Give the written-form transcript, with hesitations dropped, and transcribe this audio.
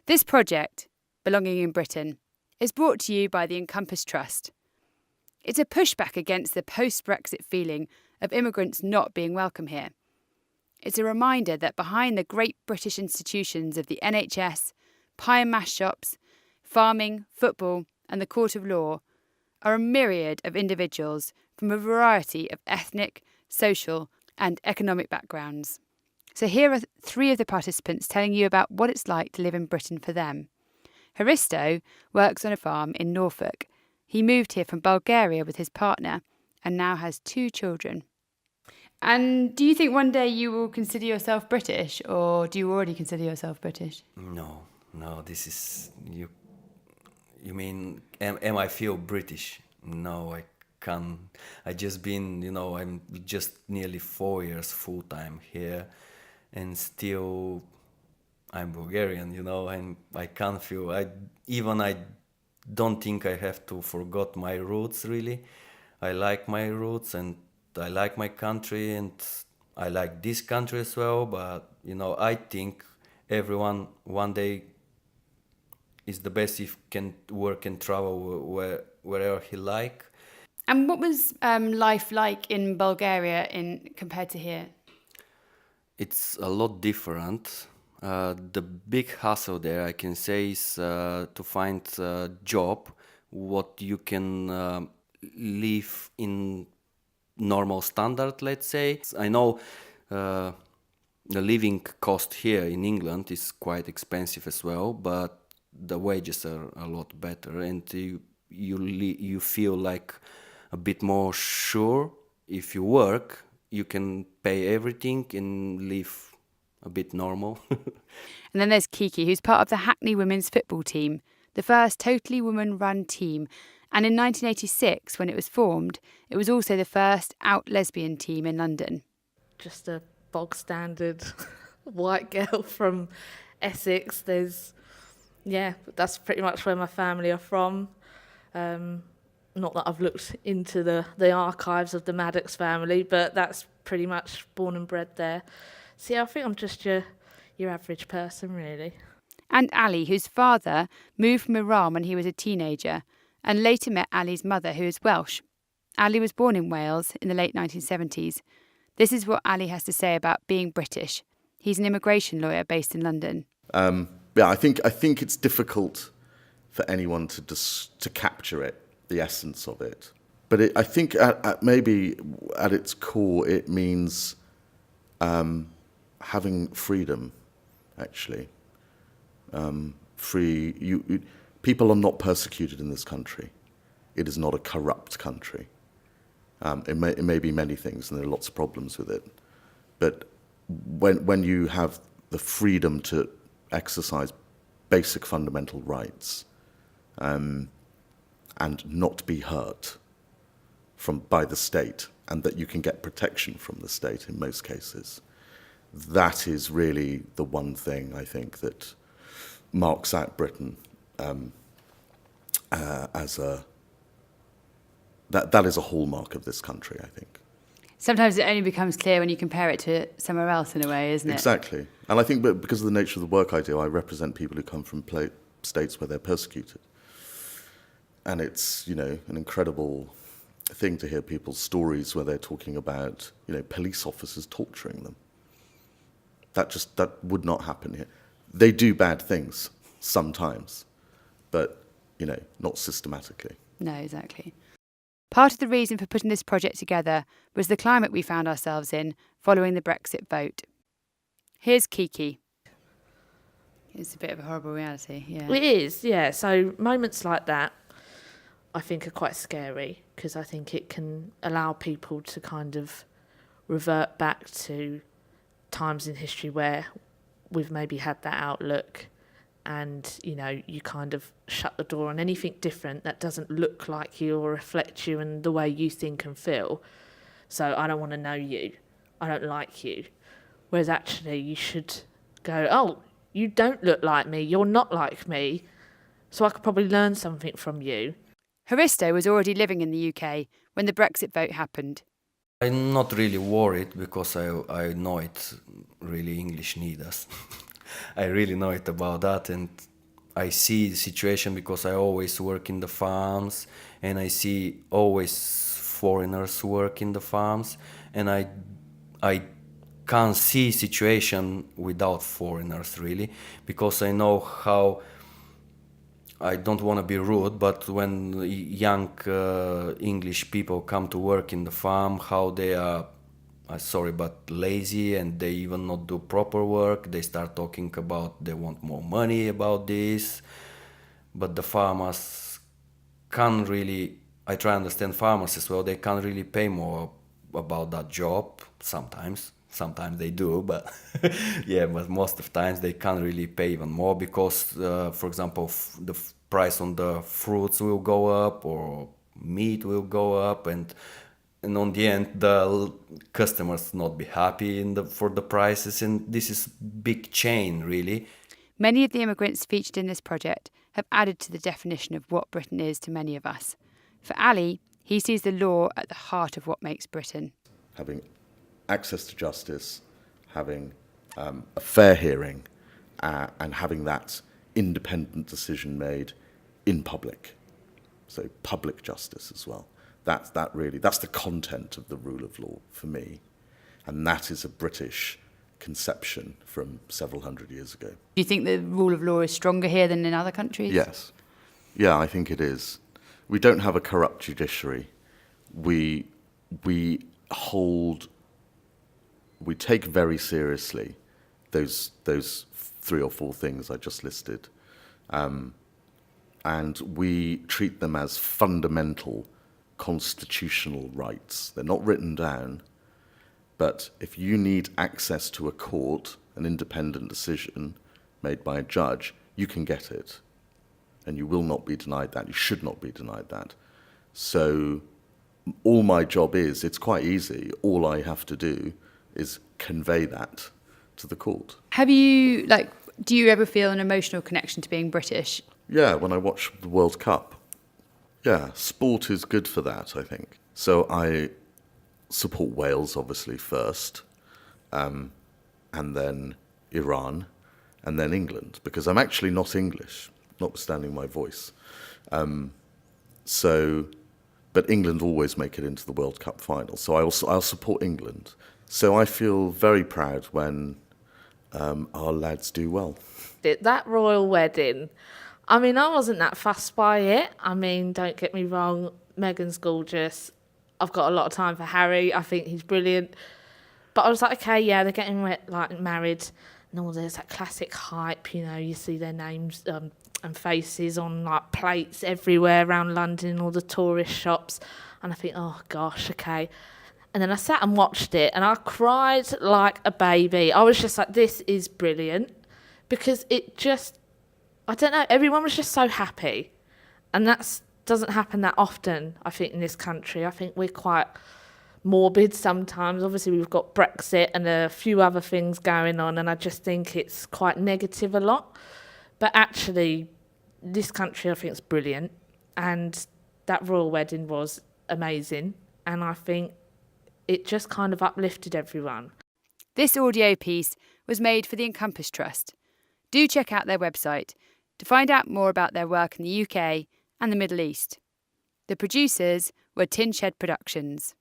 This project, Belonging in Britain, is brought to you by the Encompass Trust. It's a pushback against the post-Brexit feeling of immigrants not being welcome here. It's a reminder that behind the great British institutions of the NHS, pie and mash shops, farming, football and the court of law are a myriad of individuals from a variety of ethnic, social and economic backgrounds. So here are three of the participants telling you about what it's like to live in Britain for them. Hristo works on a farm in Norfolk. He moved here from Bulgaria with his partner and now has 2 children. And do you think one day you will consider yourself British, or do you already consider yourself British? No, this is you. You mean am I feel British? No, I can't. I just been, I'm just nearly 4 years full time here, and still I'm Bulgarian, and I can't feel. I don't think I have to forgot my roots really. I like my roots and I like my country and I like this country as well, but I think everyone one day is the best if can work and travel wherever he like. And what was life like in Bulgaria compared to here? It's a lot different. The big hassle there, I can say, is to find a job what you can live in normal standard, let's say. I know the living cost here in England is quite expensive as well, but the wages are a lot better, and you feel like a bit more sure. If you work, you can pay everything and live a bit normal. And then there's Kiki, who's part of the Hackney women's football team, the first totally woman-run team. And in 1986, when it was formed, it was also the first out lesbian team in London. Just a bog-standard white girl from Essex. That's pretty much where my family are from. Not that I've looked into the archives of the Maddox family, but that's pretty much born and bred there. So I think I'm just your average person, really. And Ali, whose father moved from Iran when he was a teenager and later met Ali's mother, who is Welsh. Ali was born in Wales in the late 1970s. This is what Ali has to say about being British. He's an immigration lawyer based in London. I think it's difficult for anyone to capture it, the essence of it. But I think maybe at its core it means having freedom, actually. People are not persecuted in this country. It is not a corrupt country. It may be many things, and there are lots of problems with it. But when you have the freedom to exercise basic fundamental rights and not be hurt by the state, and that you can get protection from the state in most cases, that is really the one thing I think that marks out Britain that is a hallmark of this country, I think. Sometimes it only becomes clear when you compare it to somewhere else in a way, isn't it? Exactly. And I think because of the nature of the work I do, I represent people who come from states where they're persecuted. And it's, an incredible thing to hear people's stories where they're talking about, police officers torturing them. That would not happen here. They do bad things sometimes, but, not systematically. No, exactly. Part of the reason for putting this project together was the climate we found ourselves in following the Brexit vote. Here's Kiki. It's a bit of a horrible reality, yeah. It is, yeah. So moments like that, I think, are quite scary, because I think it can allow people to kind of revert back to times in history where we've maybe had that outlook, and you kind of shut the door on anything different that doesn't look like you or reflect you and the way you think and feel. So I don't want to know you, I don't like you. Whereas actually you should go, oh, you don't look like me, you're not like me, so I could probably learn something from you. Hristo was already living in the UK when the Brexit vote happened. I'm not really worried because I know it really English need us. I really know it about that, and I see the situation because I always work in the farms, and I see always foreigners work in the farms, and I can't see situation without foreigners really, because I know how, I don't want to be rude, but when young English people come to work in the farm, how they are, sorry, but lazy, and they even not do proper work. They start talking about they want more money about this, but the farmers can't really, I try to understand farmers as well, they can't really pay more about that job sometimes. Sometimes they do, but yeah, but most of the times they can't really pay even more because, for example, the price on the fruits will go up or meat will go up, and on the end the customers not be happy for the prices, and this is big chain really. Many of the immigrants featured in this project have added to the definition of what Britain is to many of us. For Ali, he sees the law at the heart of what makes Britain. Having access to justice, having a fair hearing, and having that independent decision made in public. So public justice as well. That's the content of the rule of law for me. And that is a British conception from several hundred years ago. Do you think the rule of law is stronger here than in other countries? Yes. Yeah, I think it is. We don't have a corrupt judiciary. We take very seriously those 3 or 4 things I just listed. And we treat them as fundamental constitutional rights. They're not written down, but if you need access to a court, an independent decision made by a judge, you can get it. And you will not be denied that. You should not be denied that. So all my job is, it's quite easy. All I have to do is convey that to the court. Do you ever feel an emotional connection to being British? Yeah, when I watch the World Cup. Yeah, sport is good for that, I think. So I support Wales, obviously, first, and then Iran, and then England, because I'm actually not English, notwithstanding my voice. But England always make it into the World Cup final, so I'll support England. So I feel very proud when our lads do well. That royal wedding, I mean, I wasn't that fussed by it. I mean, don't get me wrong, Meghan's gorgeous. I've got a lot of time for Harry. I think he's brilliant. But I was like, okay, yeah, they're getting married. And there's that classic hype, you see their names and faces on like plates everywhere around London in all the tourist shops. And I think, oh gosh, okay. And then I sat and watched it and I cried like a baby. I was just like, this is brilliant. Because it just, I don't know, everyone was just so happy. And that doesn't happen that often, I think, in this country. I think we're quite morbid sometimes. Obviously, we've got Brexit and a few other things going on, and I just think it's quite negative a lot. But actually, this country, I think, is brilliant. And that royal wedding was amazing. And I think it just kind of uplifted everyone. This audio piece was made for the Encompass Trust. Do check out their website to find out more about their work in the UK and the Middle East. The producers were Tin Shed Productions.